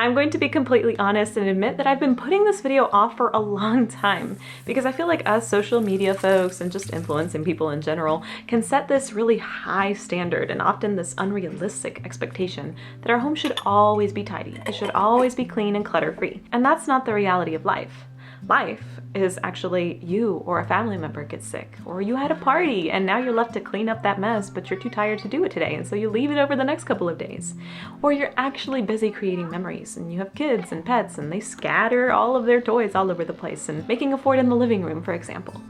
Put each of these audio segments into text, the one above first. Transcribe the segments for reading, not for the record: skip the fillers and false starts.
I'm going to be completely honest and admit that I've been putting this video off for a long time because I feel like us social media folks and just influencing people in general can set this really high standard and often this unrealistic expectation that our home should always be tidy. It should always be clean and clutter-free. And that's not the reality of life. Life is actually you or a family member gets sick, or you had a party and now you're left to clean up that mess, but you're too tired to do it today, and so you leave it over the next couple of days. Or you're actually busy creating memories and you have kids and pets and they scatter all of their toys all over the place and making a fort in the living room, for example.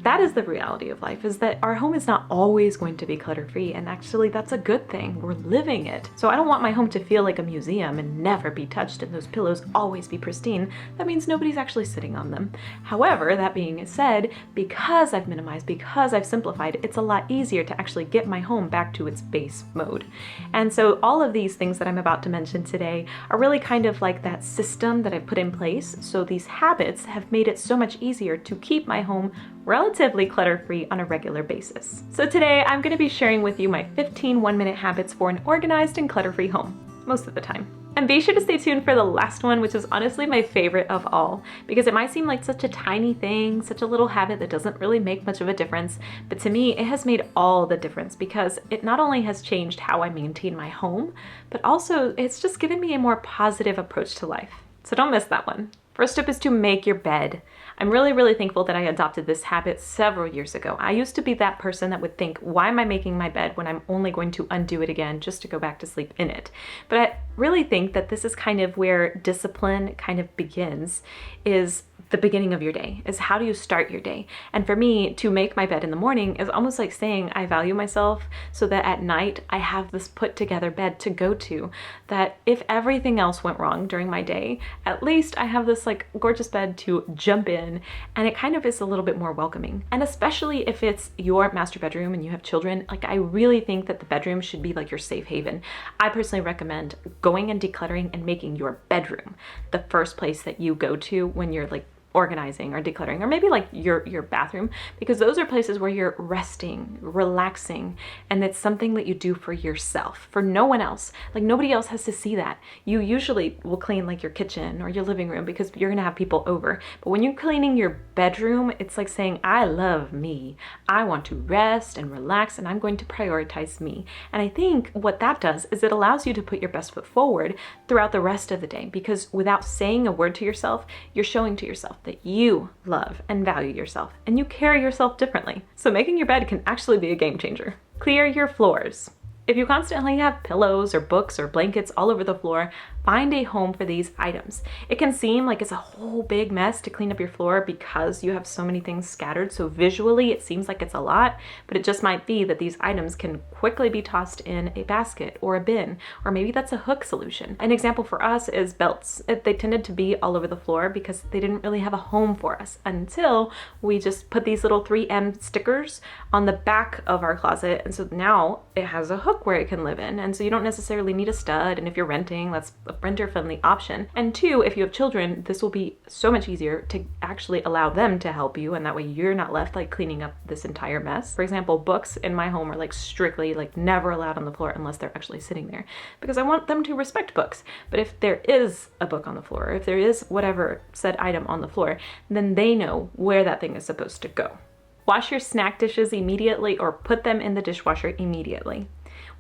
That is the reality of life, is that our home is not always going to be clutter-free, and actually that's a good thing. We're living it. So I don't want my home to feel like a museum and never be touched and those pillows always be pristine. That means nobody's actually sitting on them. However, that being said, because I've minimized, because I've simplified, it's a lot easier to actually get my home back to its base mode. And so all of these things that I'm about to mention today are really kind of like that system that I've put in place. So these habits have made it so much easier to keep my home relatively clutter-free on a regular basis. So today I'm going to be sharing with you my 15 one-minute habits for an organized and clutter-free home, most of the time. And be sure to stay tuned for the last one, which is honestly my favorite of all, because it might seem like such a tiny thing, such a little habit that doesn't really make much of a difference, but to me it has made all the difference because it not only has changed how I maintain my home, but also it's just given me a more positive approach to life. So don't miss that one. First up is to make your bed. I'm really thankful that I adopted this habit several years ago. I used to be that person that would think, why am I making my bed when I'm only going to undo it again just to go back to sleep in it? But I really think that this is kind of where discipline kind of begins, is the beginning of your day, is how do you start your day? And for me, to make my bed in the morning is almost like saying I value myself so that at night I have this put together bed to go to, that if everything else went wrong during my day, at least I have this like gorgeous bed to jump in, and it kind of is a little bit more welcoming. And especially if it's your master bedroom and you have children, like I really think that the bedroom should be like your safe haven. I personally recommend going and decluttering and making your bedroom the first place that you go to when you're like organizing or decluttering, or maybe like your bathroom, because those are places where you're resting, relaxing, and it's something that you do for yourself, for no one else. Like nobody else has to see that. You usually will clean like your kitchen or your living room because you're gonna have people over. But when you're cleaning your bedroom, it's like saying, I love me. I want to rest and relax, and I'm going to prioritize me. And I think what that does is it allows you to put your best foot forward throughout the rest of the day, because without saying a word to yourself, you're showing to yourself that you love and value yourself and you carry yourself differently. So making your bed can actually be a game changer. Clear your floors. If you constantly have pillows or books or blankets all over the floor, find a home for these items. It can seem like it's a whole big mess to clean up your floor because you have so many things scattered, so visually it seems like it's a lot, but it just might be that these items can quickly be tossed in a basket or a bin, or maybe that's a hook solution. An example for us is belts. They tended to be all over the floor because they didn't really have a home for us until we just put these little 3M stickers on the back of our closet, and so now it has a hook where it can live in, and so you don't necessarily need a stud, and if you're renting, that's a renter-friendly option. And two, if you have children, this will be so much easier to actually allow them to help you, and that way you're not left like cleaning up this entire mess. For example, books in my home are like strictly like never allowed on the floor unless they're actually sitting there, because I want them to respect books. But if there is a book on the floor, if there is whatever said item on the floor, then they know where that thing is supposed to go. Wash your snack dishes immediately or put them in the dishwasher immediately.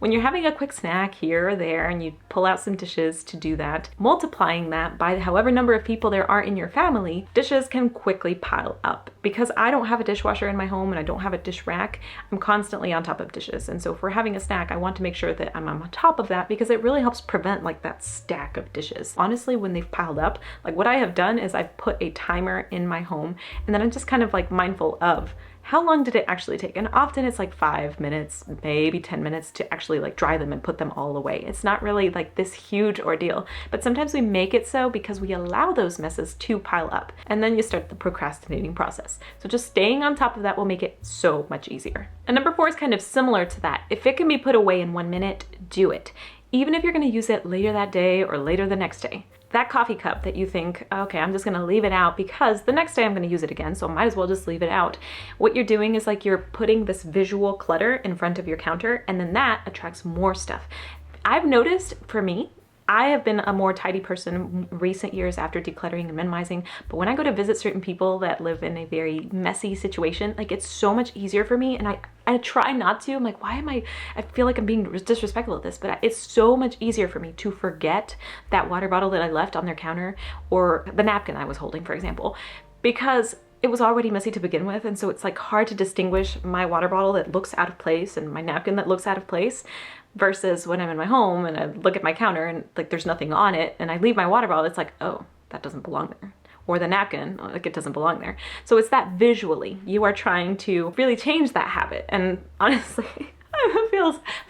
When you're having a quick snack here or there and you pull out some dishes to do that, multiplying that by however number of people there are in your family, dishes can quickly pile up. Because I don't have a dishwasher in my home and I don't have a dish rack, I'm constantly on top of dishes. And so if we're having a snack, I want to make sure that I'm on top of that because it really helps prevent like that stack of dishes. Honestly, when they've piled up, like what I have done is I've put a timer in my home, and then I'm just kind of like mindful of how long did it actually take? And often it's like 5 minutes, maybe 10 minutes to actually like dry them and put them all away. It's not really like this huge ordeal, but sometimes we make it so because we allow those messes to pile up, and then you start the procrastinating process. So just staying on top of that will make it so much easier. And number 4 is kind of similar to that. If it can be put away in 1 minute, do it. Even if you're gonna use it later that day or later the next day. That coffee cup that you think, okay, I'm just gonna leave it out because the next day I'm gonna use it again, so I might as well just leave it out. What you're doing is like you're putting this visual clutter in front of your counter, and then that attracts more stuff. I've noticed for me, I have been a more tidy person in recent years after decluttering and minimizing, but when I go to visit certain people that live in a very messy situation, like it's so much easier for me, and I try not to. I'm like, why am I feel like I'm being disrespectful at this, but it's so much easier for me to forget that water bottle that I left on their counter or the napkin I was holding, for example, because it was already messy to begin with. And so it's like hard to distinguish my water bottle that looks out of place and my napkin that looks out of place versus when I'm in my home and I look at my counter and like there's nothing on it and I leave my water bottle, it's like, oh, that doesn't belong there. Or the napkin, like it doesn't belong there. So it's that visually you are trying to really change that habit. And honestly, I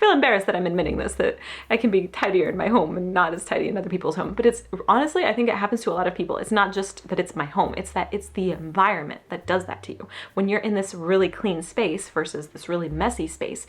feel embarrassed that I'm admitting this, that I can be tidier in my home and not as tidy in other people's home. But it's honestly, I think it happens to a lot of people. It's not just that it's my home, it's that it's the environment that does that to you. When you're in this really clean space versus this really messy space,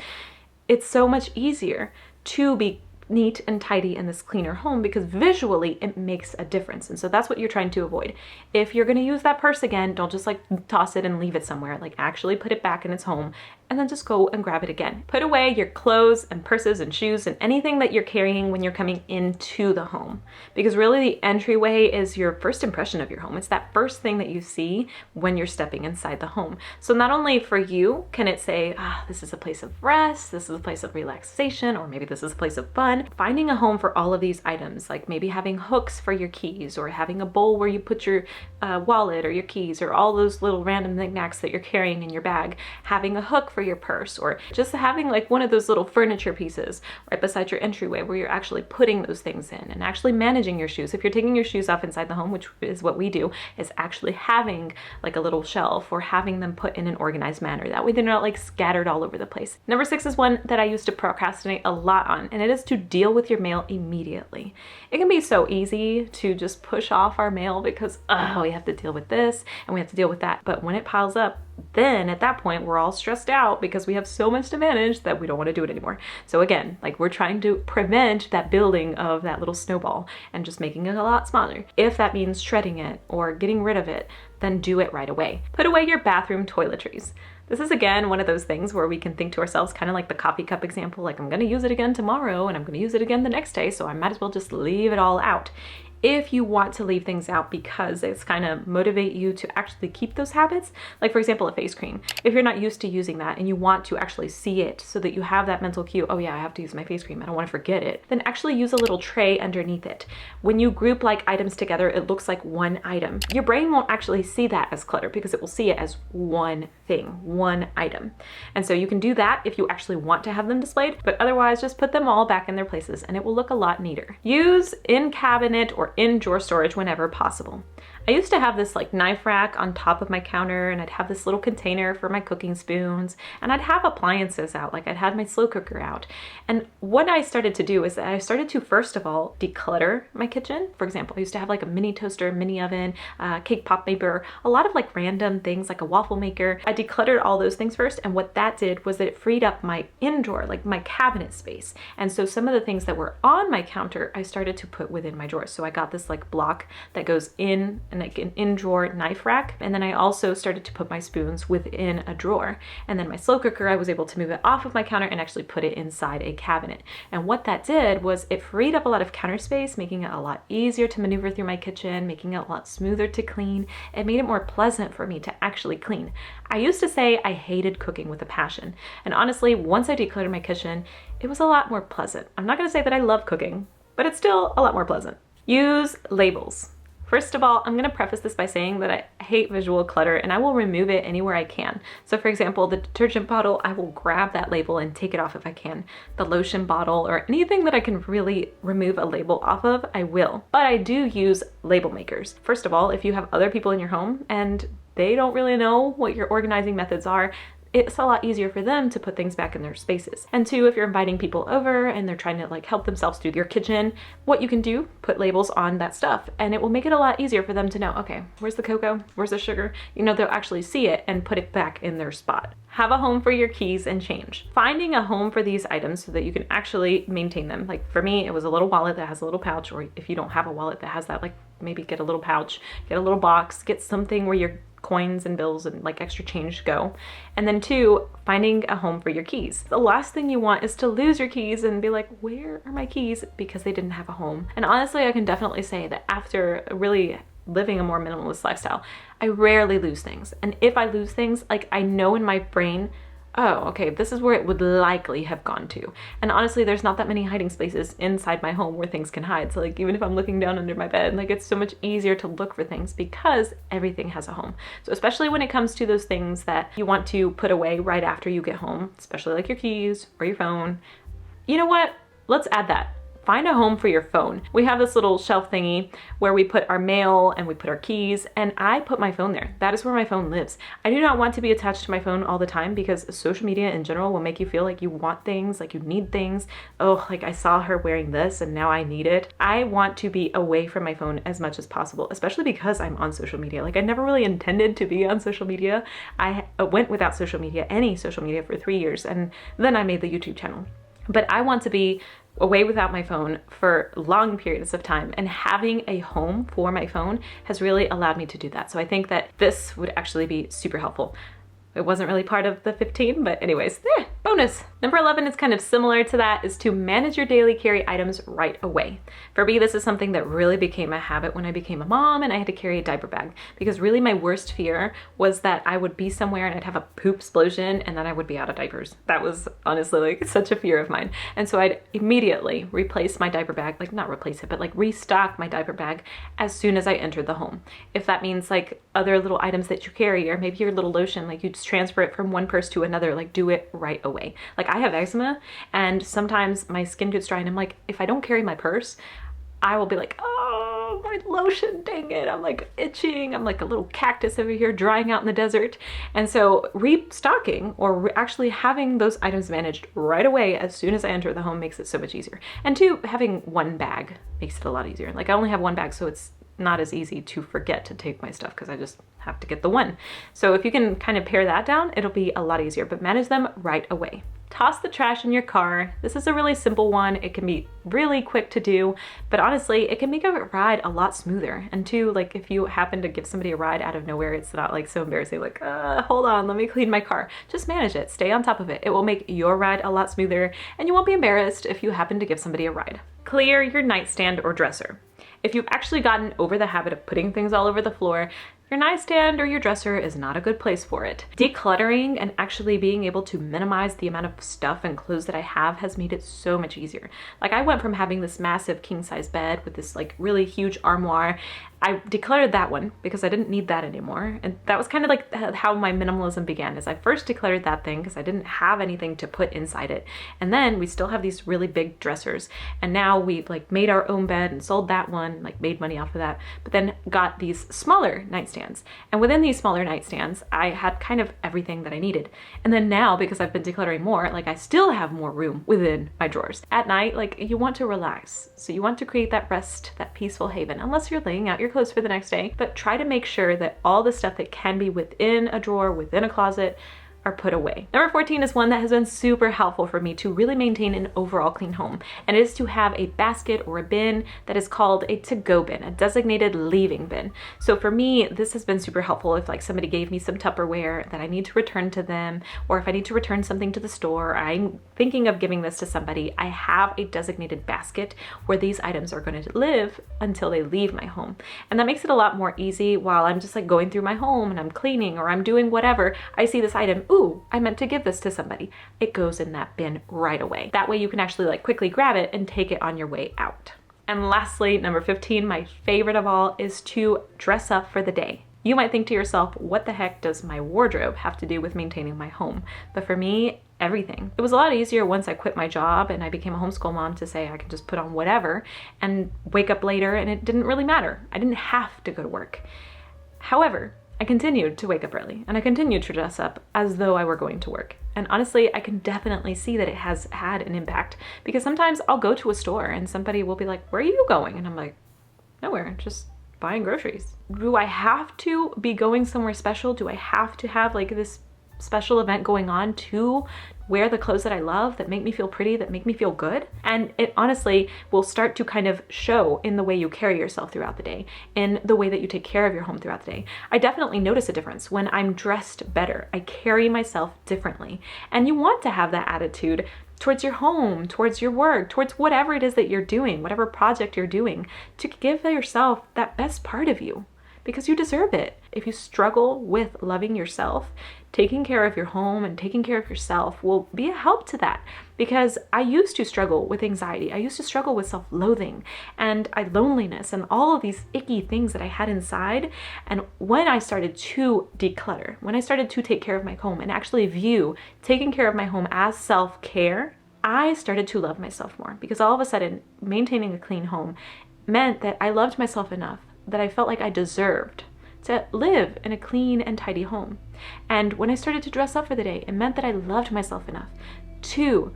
it's so much easier to be neat and tidy in this cleaner home because visually it makes a difference. And so that's what you're trying to avoid. If you're going to use that purse again, don't just like toss it and leave it somewhere. Like actually put it back in its home and then just go and grab it again. Put away your clothes and purses and shoes and anything that you're carrying when you're coming into the home, because really the entryway is your first impression of your home. It's that first thing that you see when you're stepping inside the home. So not only for you can it say, this is a place of rest, this is a place of relaxation, or maybe this is a place of fun. Finding a home for all of these items, like maybe having hooks for your keys or having a bowl where you put your wallet or your keys or all those little random knickknacks that you're carrying in your bag, having a hook for your purse, or just having like one of those little furniture pieces right beside your entryway where you're actually putting those things in and actually managing your shoes. If you're taking your shoes off inside the home, which is what we do, is actually having like a little shelf or having them put in an organized manner. That way they're not like scattered all over the place. Number 6 is one that I used to procrastinate a lot on, and it is to deal with your mail immediately. It can be so easy to just push off our mail because, we have to deal with this and we have to deal with that. But when it piles up, then at that point we're all stressed out because we have so much to manage that we don't want to do it anymore. So again, like we're trying to prevent that building of that little snowball and just making it a lot smaller. If that means shredding it or getting rid of it, then do it right away. Put away your bathroom toiletries. This is again one of those things where we can think to ourselves, kind of like the coffee cup example, like I'm going to use it again tomorrow and I'm going to use it again the next day, so I might as well just leave it all out. If you want to leave things out because it's kind of motivate you to actually keep those habits, like for example, a face cream. If you're not used to using that and you want to actually see it so that you have that mental cue, oh yeah, I have to use my face cream, I don't want to forget it, then actually use a little tray underneath it. When you group like items together, it looks like one item. Your brain won't actually see that as clutter because it will see it as one thing, one item. And so you can do that if you actually want to have them displayed, but otherwise just put them all back in their places and it will look a lot neater. Use in cabinet or in drawer storage whenever possible. I used to have this like knife rack on top of my counter, and I'd have this little container for my cooking spoons, and I'd have appliances out, like I'd have my slow cooker out. And what I started to do is that I started to first of all declutter my kitchen. For example, I used to have like a mini toaster, mini oven, cake pop maker, a lot of like random things like a waffle maker. I decluttered all those things first, and what that did was that it freed up my in drawer, like my cabinet space. And so some of the things that were on my counter, I started to put within my drawers. So I got this like block that goes in and like an in-drawer knife rack. And then I also started to put my spoons within a drawer. And then my slow cooker, I was able to move it off of my counter and actually put it inside a cabinet. And what that did was it freed up a lot of counter space, making it a lot easier to maneuver through my kitchen, making it a lot smoother to clean. It made it more pleasant for me to actually clean. I used to say I hated cooking with a passion. And honestly, once I decluttered my kitchen, it was a lot more pleasant. I'm not going to say that I love cooking, but it's still a lot more pleasant. Use labels. First of all, I'm going to preface this by saying that I hate visual clutter and I will remove it anywhere I can. So for example, the detergent bottle, I will grab that label and take it off if I can. The lotion bottle or anything that I can really remove a label off of, I will. But I do use label makers. First of all, if you have other people in your home and they don't really know what your organizing methods are, it's a lot easier for them to put things back in their spaces. And two, if you're inviting people over and they're trying to like help themselves through your kitchen, what you can do, put labels on that stuff and it will make it a lot easier for them to know, okay, where's the cocoa? Where's the sugar? You know, they'll actually see it and put it back in their spot. Have a home for your keys and change. Finding a home for these items so that you can actually maintain them. Like for me, it was a little wallet that has a little pouch, or if you don't have a wallet that has that, like maybe get a little pouch, get a little box, get something where you're coins and bills and like extra change to go. And then 2, finding a home for your keys. The last thing you want is to lose your keys and be like, where are my keys? Because they didn't have a home. And honestly, I can definitely say that after really living a more minimalist lifestyle, I rarely lose things. And if I lose things, like I know in my brain, oh, okay, this is where it would likely have gone to. And honestly, there's not that many hiding spaces inside my home where things can hide. So like, even if I'm looking down under my bed, like it's so much easier to look for things because everything has a home. So especially when it comes to those things that you want to put away right after you get home, especially like your keys or your phone, you know what? Let's add that. Find a home for your phone. We have this little shelf thingy where we put our mail and we put our keys, and I put my phone there. That is where my phone lives. I do not want to be attached to my phone all the time because social media in general will make you feel like you want things, like you need things. Oh, like I saw her wearing this and now I need it. I want to be away from my phone as much as possible, especially because I'm on social media. Like I never really intended to be on social media. I went without social media, any social media, for 3 years, and then I made the YouTube channel. But I want to be away without my phone for long periods of time, and having a home for my phone has really allowed me to do that. So I think that this would actually be super helpful. It wasn't really part of the 15, but anyways, bonus. Number 11 is kind of similar to that, is to manage your daily carry items right away. For me, this is something that really became a habit when I became a mom and I had to carry a diaper bag, because really my worst fear was that I would be somewhere and I'd have a poop explosion and then I would be out of diapers. That was honestly like such a fear of mine. And so I'd immediately replace my diaper bag, like not replace it, but like restock my diaper bag as soon as I entered the home. If that means like other little items that you carry, or maybe your little lotion, like you just transfer it from one purse to another, like do it right away. Like I have eczema and sometimes my skin gets dry and I'm like, if I don't carry my purse, I will be like, oh, my lotion, dang it. I'm like itching. I'm like a little cactus over here drying out in the desert. And so restocking or actually having those items managed right away as soon as I enter the home makes it so much easier. And 2, having one bag makes it a lot easier. Like I only have one bag, so it's not as easy to forget to take my stuff because I just have to get the one. So if you can kind of pare that down, it'll be a lot easier, but manage them right away. Toss the trash in your car. This is a really simple one. It can be really quick to do, but honestly, it can make a ride a lot smoother. And 2, like if you happen to give somebody a ride out of nowhere, it's not like so embarrassing, like, hold on, let me clean my car. Just manage it, stay on top of it. It will make your ride a lot smoother and you won't be embarrassed if you happen to give somebody a ride. Clear your nightstand or dresser. If you've actually gotten over the habit of putting things all over the floor, your nightstand or your dresser is not a good place for it. Decluttering and actually being able to minimize the amount of stuff and clothes that I have has made it so much easier. Like I went from having this massive king size bed with this like really huge armoire. I decluttered that one because I didn't need that anymore. And that was kind of like how my minimalism began, is I first decluttered that thing because I didn't have anything to put inside it. And then we still have these really big dressers. And now we've like made our own bed and sold that one, like made money off of that, but then got these smaller nightstands. And within these smaller nightstands, I had kind of everything that I needed. And then now, because I've been decluttering more, like I still have more room within my drawers. At night, like you want to relax. So you want to create that rest, that peaceful haven, unless you're laying out your clothes for the next day, but try to make sure that all the stuff that can be within a drawer, within a closet, are put away. Number 14 is one that has been super helpful for me to really maintain an overall clean home, and it is to have a basket or a bin that is called a to-go bin, a designated leaving bin. So for me, this has been super helpful if like somebody gave me some Tupperware that I need to return to them, or if I need to return something to the store, I'm thinking of giving this to somebody, I have a designated basket where these items are going to live until they leave my home. And that makes it a lot more easy while I'm just like going through my home and I'm cleaning or I'm doing whatever. I see this item, ooh, I meant to give this to somebody. It goes in that bin right away. That way you can actually like quickly grab it and take it on your way out. And lastly, number 15, my favorite of all, is to dress up for the day. You might think to yourself, what the heck does my wardrobe have to do with maintaining my home? But for me, everything. It was a lot easier once I quit my job and I became a homeschool mom to say I can just put on whatever and wake up later and it didn't really matter. I didn't have to go to work. However, I continued to wake up early and I continued to dress up as though I were going to work. And honestly, I can definitely see that it has had an impact, because sometimes I'll go to a store and somebody will be like, where are you going? And I'm like, nowhere, just buying groceries. Do I have to be going somewhere special? Do I have to have like this special event going on to wear the clothes that I love, that make me feel pretty, that make me feel good. And it honestly will start to kind of show in the way you carry yourself throughout the day, in the way that you take care of your home throughout the day. I definitely notice a difference when I'm dressed better. I carry myself differently. And you want to have that attitude towards your home, towards your work, towards whatever it is that you're doing, whatever project you're doing, to give yourself that best part of you, because you deserve it. If you struggle with loving yourself, taking care of your home and taking care of yourself will be a help to that. Because I used to struggle with anxiety. I used to struggle with self-loathing and loneliness and all of these icky things that I had inside. And when I started to declutter, when I started to take care of my home and actually view taking care of my home as self-care, I started to love myself more, because all of a sudden maintaining a clean home meant that I loved myself enough that I felt like I deserved to live in a clean and tidy home. And when I started to dress up for the day, it meant that I loved myself enough to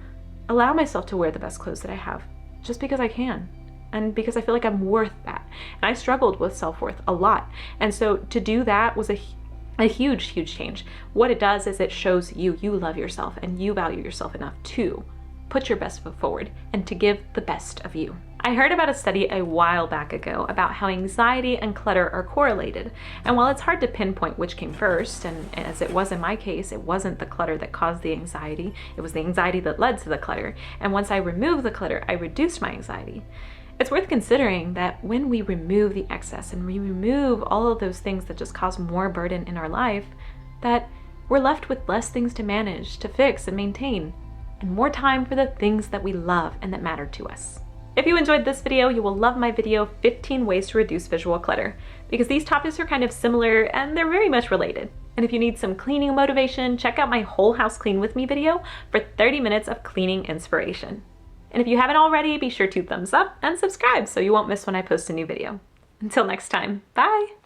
allow myself to wear the best clothes that I have, just because I can, and because I feel like I'm worth that. And I struggled with self-worth a lot. And so to do that was a huge, huge change. What it does is it shows you love yourself and you value yourself enough to put your best foot forward and to give the best of you. I heard about a study a while back ago about how anxiety and clutter are correlated. And while it's hard to pinpoint which came first, and as it was in my case, it wasn't the clutter that caused the anxiety, it was the anxiety that led to the clutter. And once I removed the clutter, I reduced my anxiety. It's worth considering that when we remove the excess and we remove all of those things that just cause more burden in our life, that we're left with less things to manage, to fix and maintain, and more time for the things that we love and that matter to us. If you enjoyed this video, you will love my video, 15 Ways to Reduce Visual Clutter, because these topics are kind of similar and they're very much related. And if you need some cleaning motivation, check out my Whole House Clean With Me video for 30 minutes of cleaning inspiration. And if you haven't already, be sure to thumbs up and subscribe so you won't miss when I post a new video. Until next time, bye!